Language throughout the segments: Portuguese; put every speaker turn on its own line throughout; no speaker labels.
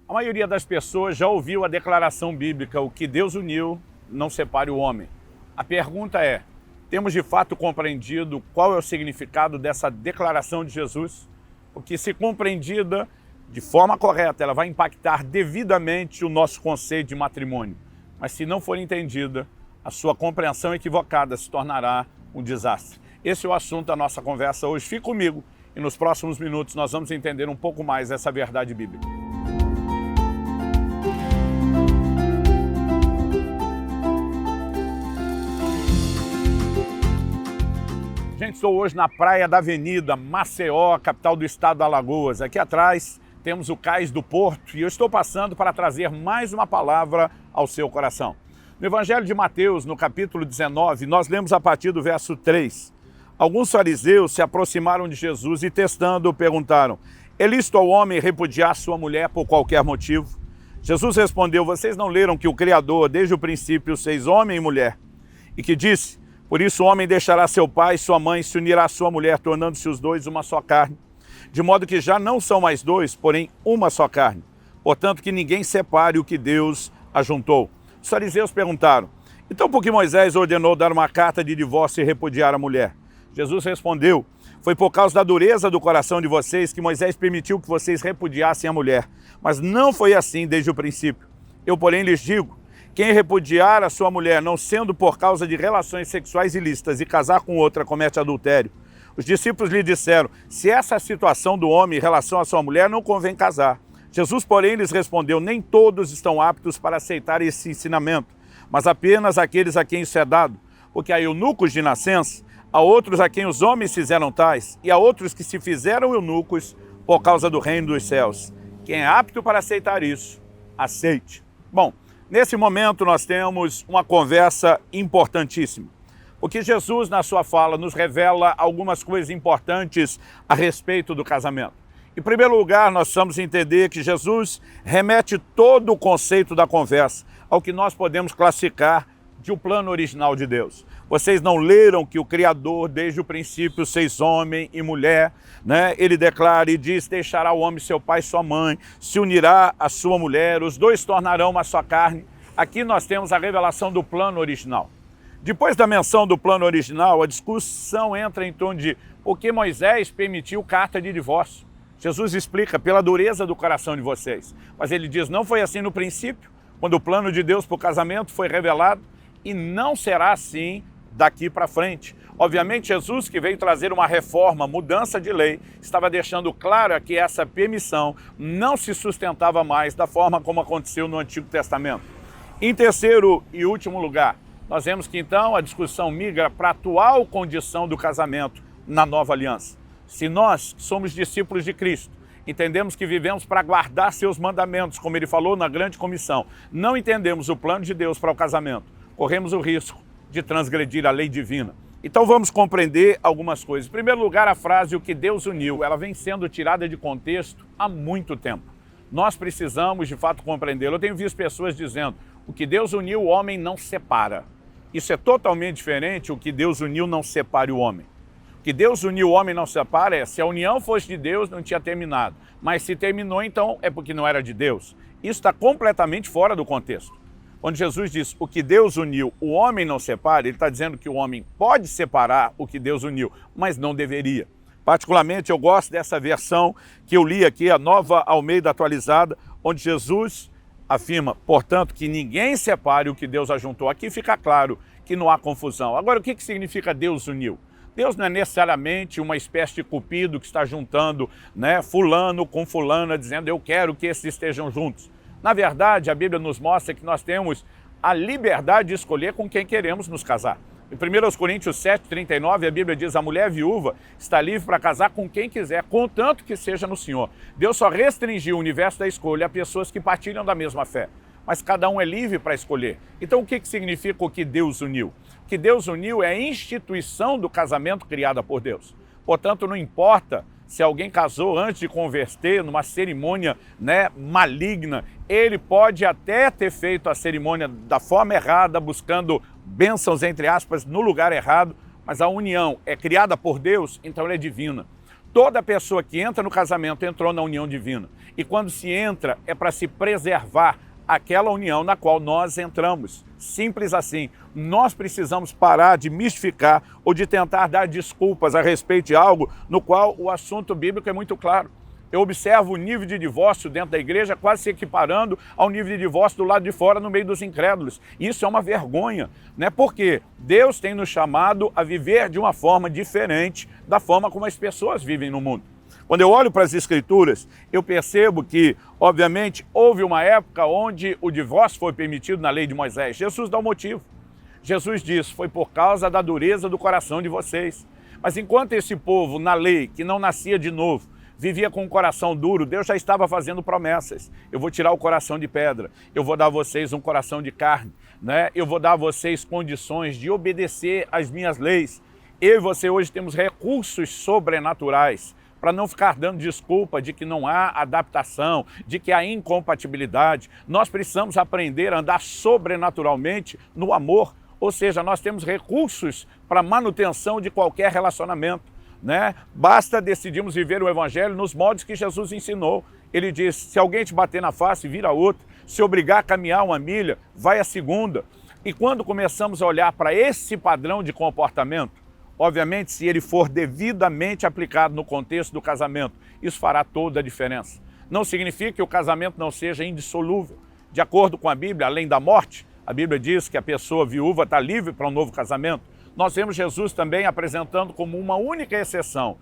A maioria das pessoas já ouviu a declaração bíblica, o que Deus uniu, não separe o homem. A pergunta é, temos de fato compreendido qual é o significado dessa declaração de Jesus? Porque se compreendida de forma correta, ela vai impactar devidamente o nosso conceito de matrimônio. Mas se não for entendida, a sua compreensão equivocada se tornará um desastre. Esse é o assunto da nossa conversa hoje. Fique comigo e nos próximos minutos nós vamos entender um pouco mais essa verdade bíblica. Gente, estou hoje na praia da Avenida Maceió, capital do estado do Alagoas. Aqui atrás temos o Cais do Porto e eu estou passando para trazer mais uma palavra ao seu coração. No Evangelho de Mateus, no capítulo 19, nós lemos a partir do verso 3. Alguns fariseus se aproximaram de Jesus e, testando, perguntaram: é lícito ao homem repudiar sua mulher por qualquer motivo? Jesus respondeu: vocês não leram que o Criador, desde o princípio, fez homem e mulher? E que disse: por isso o homem deixará seu pai e sua mãe, se unirá à sua mulher, tornando-se os dois uma só carne. De modo que já não são mais dois, porém uma só carne. Portanto, que ninguém separe o que Deus ajuntou. Os fariseus perguntaram: então por que Moisés ordenou dar uma carta de divórcio e repudiar a mulher? Jesus respondeu: foi por causa da dureza do coração de vocês que Moisés permitiu que vocês repudiassem a mulher. Mas não foi assim desde o princípio. Eu, porém, lhes digo: quem repudiar a sua mulher, não sendo por causa de relações sexuais ilícitas, e casar com outra, comete adultério. Os discípulos lhe disseram: se essa é a situação do homem em relação à sua mulher, não convém casar. Jesus, porém, lhes respondeu: nem todos estão aptos para aceitar esse ensinamento, mas apenas aqueles a quem isso é dado. Porque há eunucos de nascença, há outros a quem os homens fizeram tais, e há outros que se fizeram eunucos por causa do reino dos céus. Quem é apto para aceitar isso, aceite. Bom, nesse momento nós temos uma conversa importantíssima, porque Jesus, na sua fala, nos revela algumas coisas importantes a respeito do casamento. Em primeiro lugar, nós precisamos entender que Jesus remete todo o conceito da conversa ao que nós podemos classificar de um plano original de Deus. Vocês não leram que o Criador, desde o princípio, fez homem e mulher, né? Ele declara e diz: deixará o homem seu pai e sua mãe, se unirá à sua mulher, os dois tornarão uma só carne. Aqui nós temos a revelação do plano original. Depois da menção do plano original, a discussão entra em torno de por que Moisés permitiu carta de divórcio. Jesus explica: pela dureza do coração de vocês. Mas ele diz: não foi assim no princípio, quando o plano de Deus para o casamento foi revelado, e não será assim daqui para frente. Obviamente, Jesus, que veio trazer uma reforma, mudança de lei, estava deixando claro que essa permissão não se sustentava mais da forma como aconteceu no Antigo Testamento. Em terceiro e último lugar, nós vemos que então a discussão migra para a atual condição do casamento na nova aliança. Se nós, que somos discípulos de Cristo, entendemos que vivemos para guardar seus mandamentos, como ele falou na grande comissão, não entendemos o plano de Deus para o casamento, corremos o risco de transgredir a lei divina. Então vamos compreender algumas coisas. Em primeiro lugar, a frase "o que Deus uniu", ela vem sendo tirada de contexto há muito tempo. Nós precisamos de fato compreendê-lo. Eu tenho visto pessoas dizendo: o que Deus uniu, o homem não separa. Isso é totalmente diferente. O que Deus uniu não separe o homem. O que Deus uniu, o homem não separa é: se a união fosse de Deus, não tinha terminado. Mas se terminou, então é porque não era de Deus. Isso está completamente fora do contexto. Quando Jesus diz o que Deus uniu, o homem não separa, ele está dizendo que o homem pode separar o que Deus uniu, mas não deveria. Particularmente, eu gosto dessa versão que eu li aqui, a Nova Almeida Atualizada, onde Jesus afirma: portanto, que ninguém separe o que Deus ajuntou. Aqui fica claro que não há confusão. Agora, o que significa Deus uniu? Deus não é necessariamente uma espécie de cupido que está juntando, né, fulano com fulana, dizendo: eu quero que esses estejam juntos. Na verdade, a Bíblia nos mostra que nós temos a liberdade de escolher com quem queremos nos casar. Em 1 Coríntios 7:39, a Bíblia diz: a mulher viúva está livre para casar com quem quiser, contanto que seja no Senhor. Deus só restringiu o universo da escolha a pessoas que partilham da mesma fé. Mas cada um é livre para escolher. Então o que significa o que Deus uniu? O que Deus uniu é a instituição do casamento criada por Deus. Portanto, não importa se alguém casou antes de converter, numa cerimônia, né, maligna, ele pode até ter feito a cerimônia da forma errada, buscando bênçãos, entre aspas, no lugar errado, mas a união é criada por Deus, então ela é divina. Toda pessoa que entra no casamento entrou na união divina. E quando se entra, é para se preservar aquela união na qual nós entramos. Simples assim. Nós precisamos parar de mistificar ou de tentar dar desculpas a respeito de algo no qual o assunto bíblico é muito claro. Eu observo o nível de divórcio dentro da igreja quase se equiparando ao nível de divórcio do lado de fora no meio dos incrédulos. Isso é uma vergonha, né? Porque Deus tem nos chamado a viver de uma forma diferente da forma como as pessoas vivem no mundo. Quando eu olho para as Escrituras, eu percebo que, obviamente, houve uma época onde o divórcio foi permitido na lei de Moisés. Jesus dá o motivo. Jesus diz, foi por causa da dureza do coração de vocês. Mas enquanto esse povo, na lei, que não nascia de novo, vivia com um coração duro, Deus já estava fazendo promessas. Eu vou tirar o coração de pedra, eu vou dar a vocês um coração de carne, né? Eu vou dar a vocês condições de obedecer às minhas leis. Eu e você hoje temos recursos sobrenaturais para não ficar dando desculpa de que não há adaptação, de que há incompatibilidade. Nós precisamos aprender a andar sobrenaturalmente no amor, ou seja, nós temos recursos para manutenção de qualquer relacionamento, né? Basta decidirmos viver o Evangelho nos modos que Jesus ensinou. Ele diz, se alguém te bater na face, vira outra. Se obrigar a caminhar uma milha, vai a segunda. E quando começamos a olhar para esse padrão de comportamento, obviamente, se ele for devidamente aplicado no contexto do casamento, isso fará toda a diferença. Não significa que o casamento não seja indissolúvel. De acordo com a Bíblia, além da morte, a Bíblia diz que a pessoa viúva está livre para um novo casamento. Nós vemos Jesus também apresentando como uma única exceção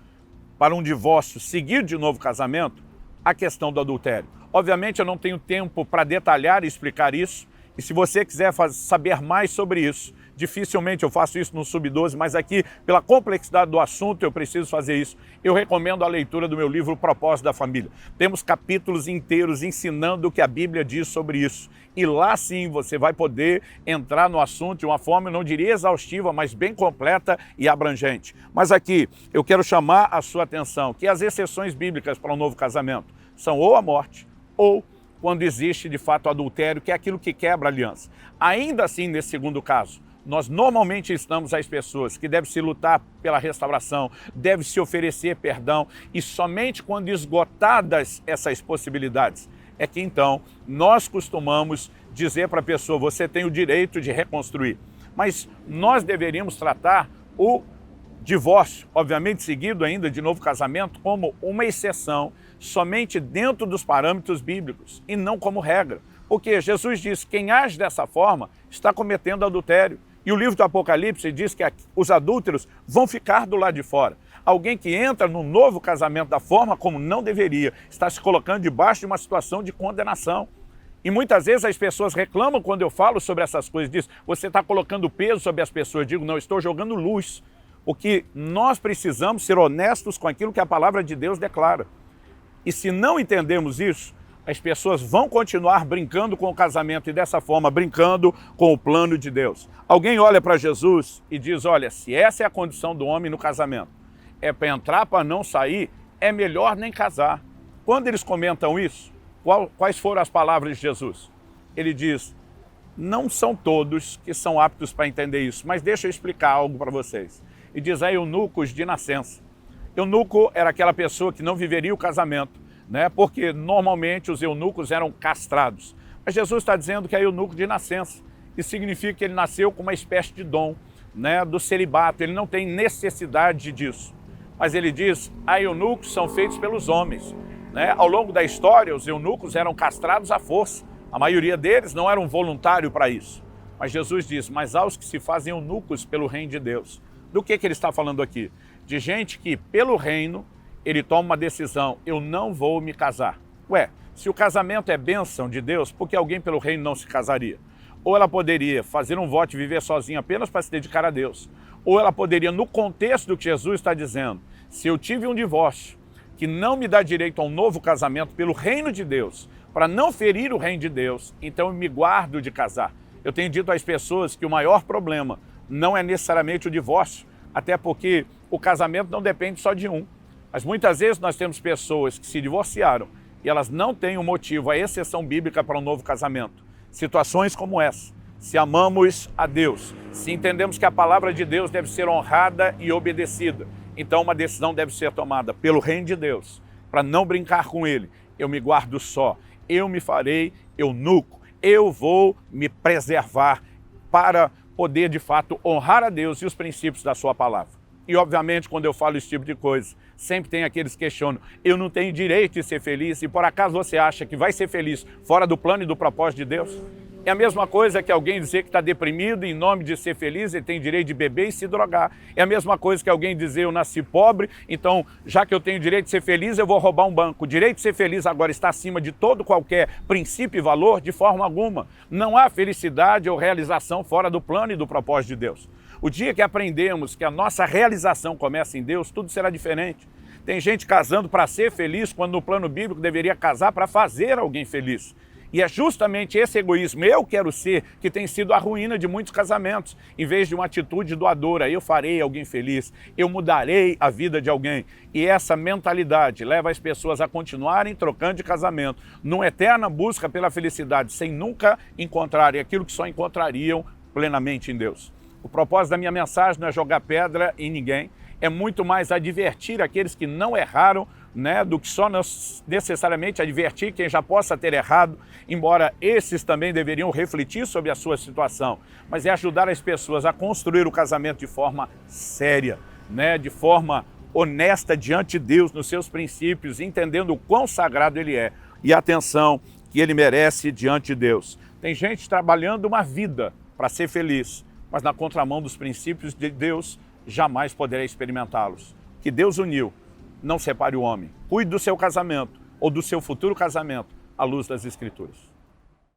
para um divórcio seguido de novo casamento, a questão do adultério. Obviamente eu não tenho tempo para detalhar e explicar isso, e se você quiser saber mais sobre isso, dificilmente eu faço isso no Sub-12, mas aqui, pela complexidade do assunto, eu preciso fazer isso. Eu recomendo a leitura do meu livro O Propósito da Família. Temos capítulos inteiros ensinando o que a Bíblia diz sobre isso. E lá sim você vai poder entrar no assunto de uma forma, eu não diria exaustiva, mas bem completa e abrangente. Mas aqui eu quero chamar a sua atenção que as exceções bíblicas para um novo casamento são ou a morte ou quando existe de fato o adultério, que é aquilo que quebra a aliança. Ainda assim, nesse segundo caso, nós normalmente ensinamos às pessoas que deve se lutar pela restauração, deve se oferecer perdão, e somente quando esgotadas essas possibilidades é que então nós costumamos dizer para a pessoa, você tem o direito de reconstruir. Mas nós deveríamos tratar o divórcio, obviamente seguido ainda de novo casamento, como uma exceção, somente dentro dos parâmetros bíblicos e não como regra. Porque Jesus diz, quem age dessa forma está cometendo adultério. E o livro do Apocalipse diz que os adúlteros vão ficar do lado de fora. Alguém que entra no novo casamento da forma como não deveria, está se colocando debaixo de uma situação de condenação. E muitas vezes as pessoas reclamam quando eu falo sobre essas coisas, diz, você está colocando peso sobre as pessoas. Eu digo, não, estou jogando luz. O que nós precisamos ser honestos com aquilo que a palavra de Deus declara. E se não entendemos isso, as pessoas vão continuar brincando com o casamento e dessa forma brincando com o plano de Deus. Alguém olha para Jesus e diz, olha, se essa é a condição do homem no casamento, é para entrar, para não sair, é melhor nem casar. Quando eles comentam isso, quais foram as palavras de Jesus? Ele diz, não são todos que são aptos para entender isso, mas deixa eu explicar algo para vocês. E diz, eunucos de nascença. Eunuco era aquela pessoa que não viveria o casamento, né? Porque normalmente os eunucos eram castrados. Mas Jesus está dizendo que é eunuco de nascença. Isso significa que ele nasceu com uma espécie de dom, né, do celibato. Ele não tem necessidade disso. Mas ele diz, eunucos são feitos pelos homens. Né? Ao longo da história, os eunucos eram castrados à força. A maioria deles não eram voluntário para isso. Mas Jesus diz, mas há os que se fazem eunucos pelo reino de Deus. Do que ele está falando aqui? De gente que, pelo reino, ele toma uma decisão, eu não vou me casar. Ué, se o casamento é bênção de Deus, por que alguém pelo reino não se casaria? Ou ela poderia fazer um voto e viver sozinha apenas para se dedicar a Deus. Ou ela poderia, no contexto do que Jesus está dizendo, se eu tive um divórcio que não me dá direito a um novo casamento pelo reino de Deus, para não ferir o reino de Deus, então eu me guardo de casar. Eu tenho dito às pessoas que o maior problema não é necessariamente o divórcio, até porque o casamento não depende só de um. Mas muitas vezes nós temos pessoas que se divorciaram e elas não têm um motivo, a exceção bíblica para um novo casamento. Situações como essa, se amamos a Deus, se entendemos que a palavra de Deus deve ser honrada e obedecida, Então uma decisão deve ser tomada pelo reino de Deus, para não brincar com ele. Eu me guardo só, eu me farei eunuco, eu vou me preservar para poder de fato honrar a Deus e os princípios da sua palavra. E obviamente quando eu falo esse tipo de coisa, sempre tem aqueles que questionam, eu não tenho direito de ser feliz, e por acaso você acha que vai ser feliz fora do plano e do propósito de Deus? É a mesma coisa que alguém dizer que está deprimido e em nome de ser feliz ele tem direito de beber e se drogar. É a mesma coisa que alguém dizer eu nasci pobre, então já que eu tenho direito de ser feliz eu vou roubar um banco. O direito de ser feliz agora está acima de todo qualquer princípio e valor? De forma alguma. Não há felicidade ou realização fora do plano e do propósito de Deus. O dia que aprendemos que a nossa realização começa em Deus, tudo será diferente. Tem gente casando para ser feliz, quando no plano bíblico deveria casar para fazer alguém feliz. E é justamente esse egoísmo, eu quero ser, que tem sido a ruína de muitos casamentos. Em vez de uma atitude doadora, eu farei alguém feliz, eu mudarei a vida de alguém. E essa mentalidade leva as pessoas a continuarem trocando de casamento, numa eterna busca pela felicidade, sem nunca encontrarem aquilo que só encontrariam plenamente em Deus. O propósito da minha mensagem não é jogar pedra em ninguém, é muito mais advertir aqueles que não erraram, do que só necessariamente advertir quem já possa ter errado, embora esses também deveriam refletir sobre a sua situação, mas é ajudar as pessoas a construir o casamento de forma séria, de forma honesta diante de Deus, nos seus princípios, entendendo o quão sagrado ele é e a atenção que ele merece diante de Deus. Tem gente trabalhando uma vida para ser feliz, mas na contramão dos princípios de Deus, jamais poderá experimentá-los. Que Deus uniu, não separe o homem. Cuide do seu casamento ou do seu futuro casamento à luz das Escrituras.